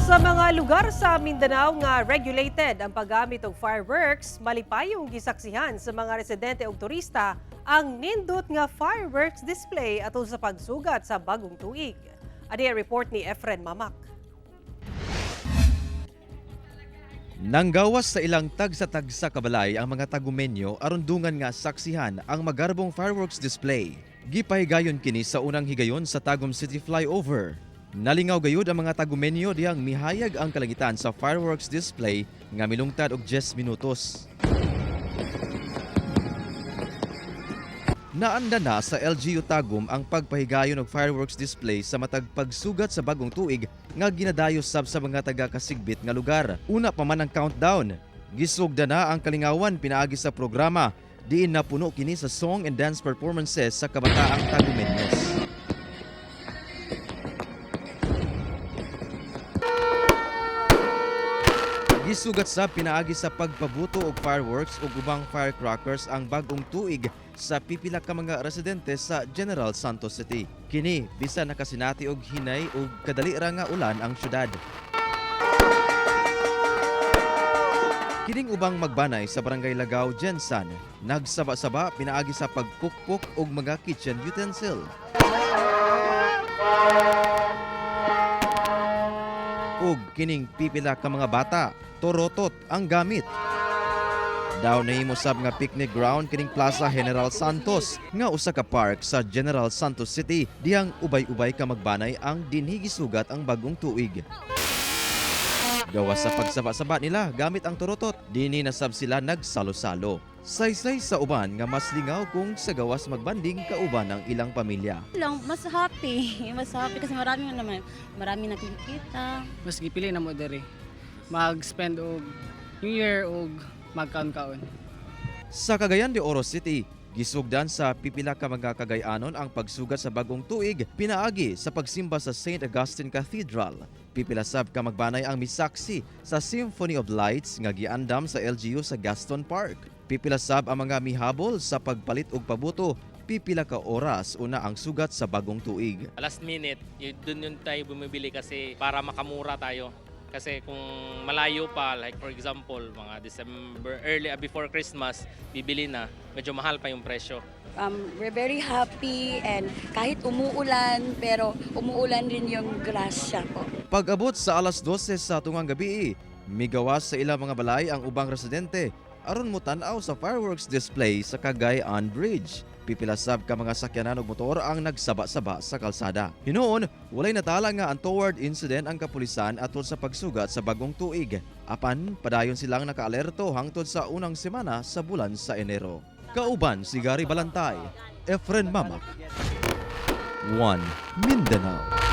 Sa mga lugar sa Mindanao nga regulated ang paggamit og fireworks, malipayong gisaksihan sa mga residente ug turista ang nindot nga fireworks display atol sa pagsugat sa bagong tuig. Ani ang report ni Efren Mamak. Nanggawas sa ilang tagsa-tagsa kabalay ang mga tagumenyo aron dungan nga saksihan ang magarbong fireworks display. Gipahigayon kini sa unang higayon sa Tagum City Flyover. Nalingaw gayud ang mga tagumenyo diyang mihayag ang kalangitan sa fireworks display nga milungtad og 10 minutos. Naanda na sa LGU Tagum ang pagpahigayon og fireworks display sa matag pagsugat sa bagong tuig nga ginadayo sab sa mga taga-Kasigbit nga lugar. Una pa man ang countdown. Gisugda na ang kalingawan pinaagi sa programa. Diin napuno kini sa song and dance performances sa kabataang tagumenyos. Gisugat sa pinaagi sa pagpabuto og fireworks ug ubang firecrackers ang bagong tuig sa pipila ka mga residente sa General Santos City. Kini bisan nakasinati og hinay ug kadali ra nga ulan ang syudad. Kining ubang magbanay sa Barangay Lagaw, Jensan, nagsaba-saba pinaagi sa pagpukpok og mga kitchen utensil. Ug kining pipila ka mga bata, torotot ang gamit. Daw nahimo sab nga picnic ground kining Plaza General Santos nga usa ka park sa General Santos City diyang ubay-ubay ka magbanay ang dinhi gisugat ang bagong tuig. Gawas sa pagsaba-saba nila gamit ang torotot, dinhi na sab sila nagsalo-salo. Saysay sa uban nga mas lingaw kung sa gawas magbanding kauban ang ilang pamilya. Mas happy kasi marami nakikita. Mas gipili na mo diri mag-spend og New Year og magkaon-kaon. Sa Cagayan de Oro City, gisugdan sa pipila ka mga Cagayanon ang pagsugat sa bagong tuig pinaagi sa pagsimba sa St. Augustine Cathedral. Pipila sab ka magbanay ang misaksi sa Symphony of Lights nga giandam sa LGU sa Gaston Park. Pipila sab ang mga mihabol sa pagpalit og pabuto. Pipila ka oras una ang sugat sa bagong tuig. Last minute, doon yun tayo bumibili kasi para makamura tayo. Kasi kung malayo pa, like for example, mga December, early before Christmas, bibili na, medyo mahal pa yung presyo. We're very happy and kahit umuulan, pero umuulan rin yung grasya po. Pag-abot sa alas 12 sa tungang gabi, migawas sa ilang mga balay ang ubang residente aron mo tan-aw sa fireworks display sa Cagayan Bridge. Pipila sab ka mga sakyanan ug motor ang nagsaba-saba sa kalsada. Hinuon, walay natala nga untoward incident ang kapulisan atol sa pagsugat sa bagong tuig. Apan, padayon silang nakaalerto hangtod sa unang semana sa bulan sa Enero. Kauban si Gary Balantay, Efren Mamak, One Mindanao.